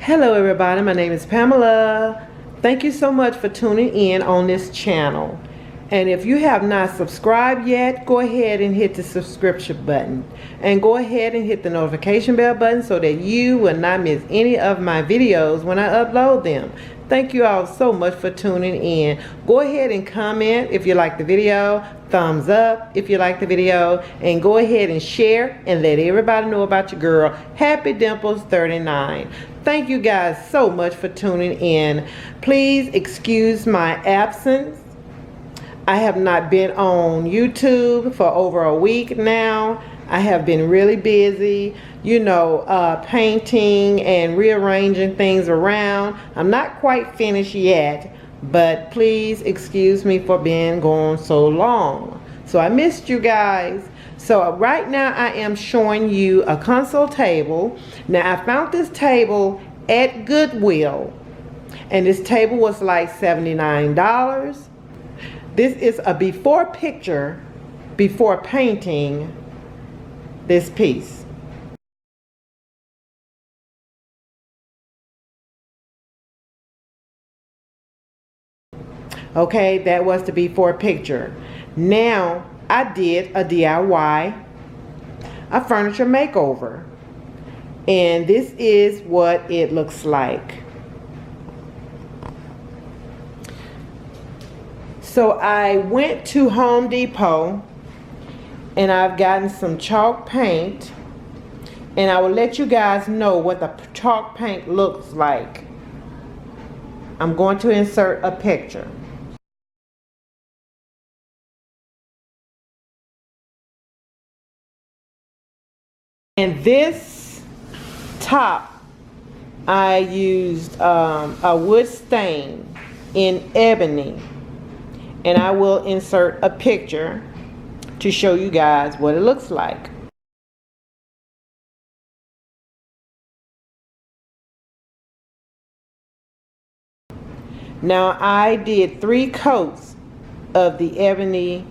Hello everybody, my name is Pamela. Thank you so much for tuning in on this channel. And if you have not subscribed yet, go ahead and hit the subscription button. And go ahead and hit the notification bell button so that you will not miss any of my videos when I upload them. Thank you all so much for tuning in. Go ahead and comment if you like the video, thumbs up if you like the video, and go ahead and share and let everybody know about your girl, Happy Dimples 39. Thank you guys so much for tuning in. Please excuse my absence. I have not been on YouTube for over a week now. I have been really busy, you know, painting and rearranging things around. I'm not quite finished yet, but please excuse me for being gone so long. So I missed you guys. So right now I am showing you a console table. Now I found this table at Goodwill, and this table was like $79. This is a before picture before painting this piece. Okay, that was the before picture. Now I did a DIY, a furniture makeover, and this is what it looks like. So I went to Home Depot and I've gotten some chalk paint, and I will let you guys know what the chalk paint looks like. I'm going to insert a picture. And this top, I used a wood stain in ebony, and I will insert a picture to show you guys what it looks like. Now I did 3 coats of the ebony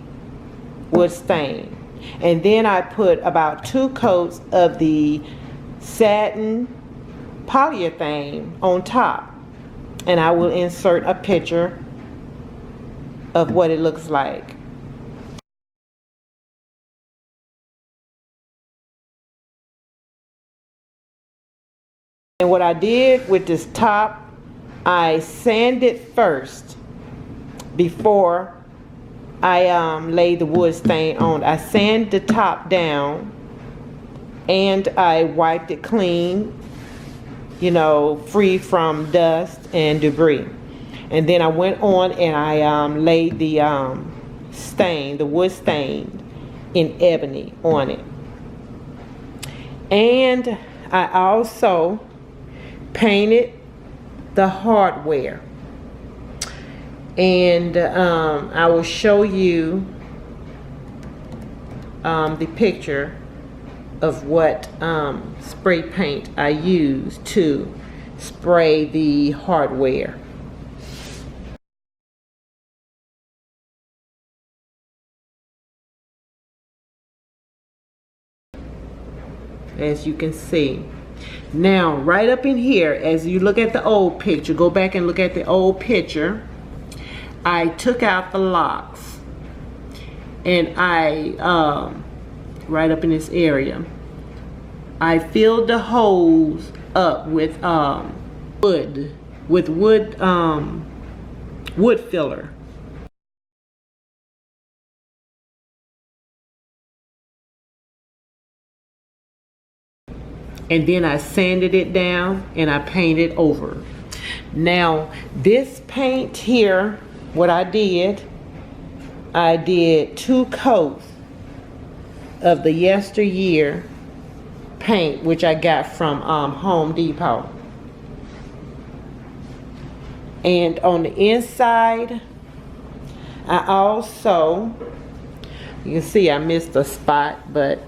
wood stain, and then I put about 2 coats of the satin polyurethane on top, and I will insert a picture of what it looks like. And what I did with this top, I sanded first before I laid the wood stain on. I sanded the top down and I wiped it clean, you know, free from dust and debris. And then I went on and I laid the stain, the wood stain in ebony on it. And I also painted the hardware. And I will show you the picture of what spray paint I used to spray the hardware. As you can see. Now right up in here, as you look at the old picture, go back and look at the old picture, I took out the locks, and I right up in this area, I filled the holes up with wood filler. And then I sanded it down and I painted over. Now this paint here, what I did 2 coats of the yesteryear paint, which I got from Home Depot. And on the inside, I also, you can see I missed a spot, but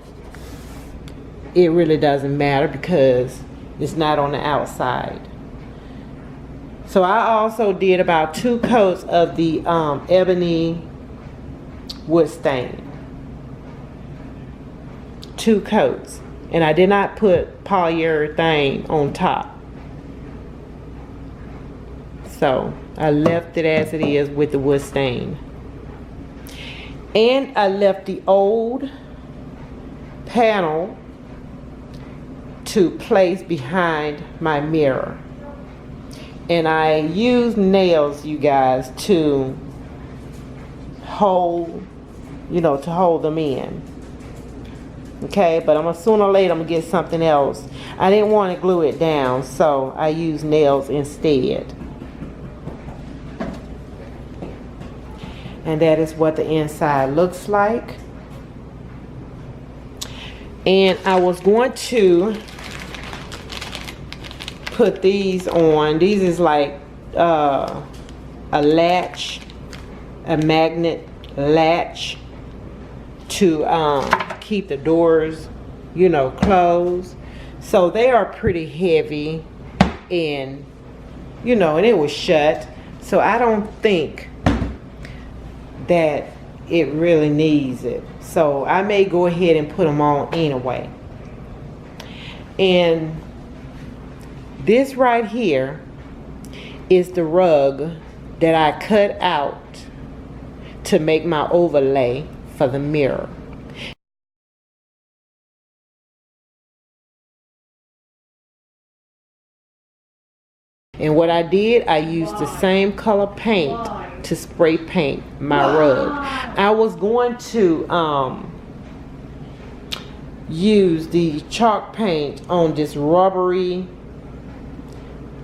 it really doesn't matter because it's not on the outside. So I also did about 2 coats of the ebony wood stain. 2 coats. And I did not put polyurethane on top. So I left it as it is with the wood stain. And I left the old panel to place behind my mirror. And I used nails, you guys, to hold, you know, to hold them in. Okay, but sooner or later I'm gonna get something else. I didn't want to glue it down, so I used nails instead. And that is what the inside looks like. And I was going to put these on. These is like a latch, a magnet latch to keep the doors, you know, closed. So they are pretty heavy, and you know, and it was shut. So I don't think that it really needs it. So I may go ahead and put them on anyway. And this right here is the rug that I cut out to make my overlay for the mirror. And what I did, I used the same color paint to spray paint my rug. I was going to use the chalk paint on this rubbery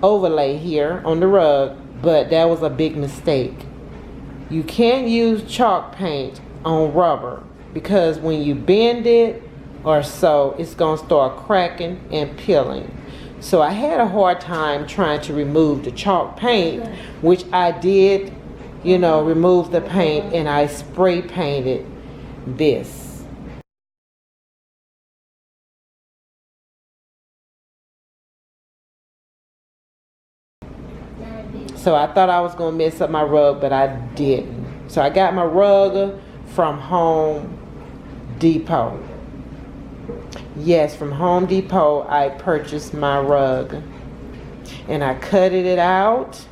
overlay here on the rug, but that was a big mistake. You can't use chalk paint on rubber because when you bend it or so, it's gonna start cracking and peeling. So I had a hard time trying to remove the chalk paint, which I did, you know, remove the paint, and I spray painted this. So I thought I was gonna mess up my rug, but I didn't. So I got my rug from Home Depot. Yes, from Home Depot I purchased my rug, and I cut it out,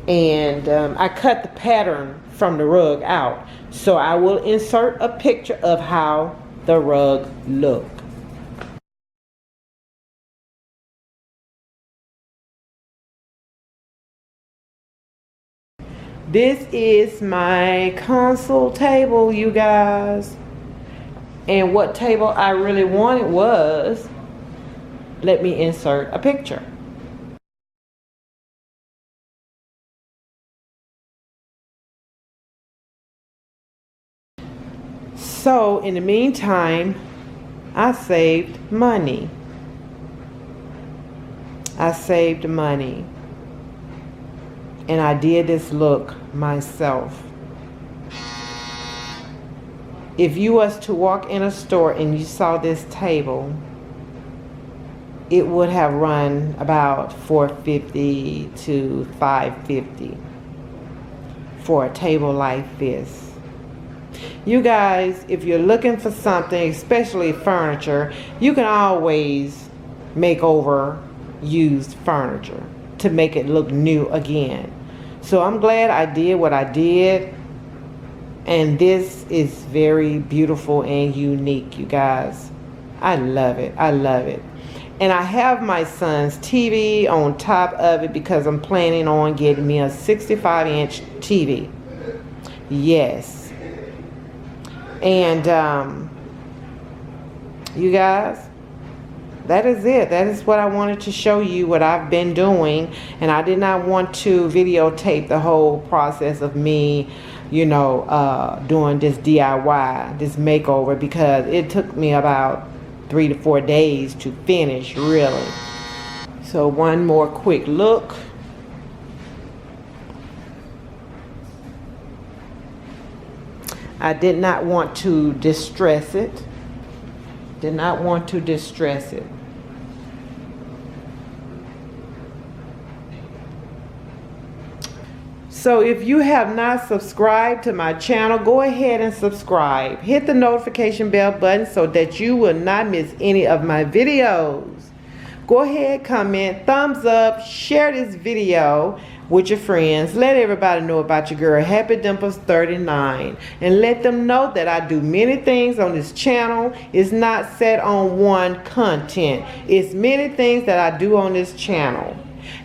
and I cut the pattern from the rug out. So I will insert a picture of how the rug looked. This is my console table, you guys. And what table I really wanted was, let me insert a picture. So in the meantime, I saved money. I saved money. And I did this look myself. If you was to walk in a store and you saw this table, it would have run about $450 to $550 for a table like this. You guys, if you're looking for something, especially furniture, you can always make over used furniture to make it look new again. So I'm glad I did what I did. And this is very beautiful and unique, you guys. I love it. I love it. And I have my son's TV on top of it because I'm planning on getting me a 65-inch TV. Yes. And you guys, that is it. That is what I wanted to show you, what I've been doing. And I did not want to videotape the whole process of me, you know, doing this DIY, this makeover, because it took me about 3 to 4 days to finish, really. So one more quick look. I did not want to distress it. Did not want to distress it. So if you have not subscribed to my channel, go ahead and subscribe. Hit the notification bell button so that you will not miss any of my videos. Go ahead, comment, thumbs up, share this video with your friends. Let everybody know about your girl, Happy Dimples 39. And let them know that I do many things on this channel. It's not set on one content. It's many things that I do on this channel.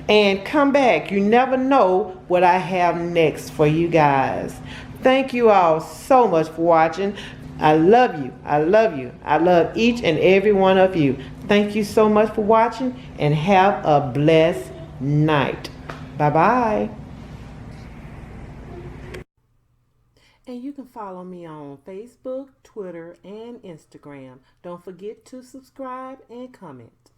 And come back. You never know what I have next for you guys. Thank you all so much for watching. I love you. I love you. I love each and every one of you. Thank you so much for watching and have a blessed night. Bye-bye. And you can follow me on Facebook, Twitter, and Instagram. Don't forget to subscribe and comment.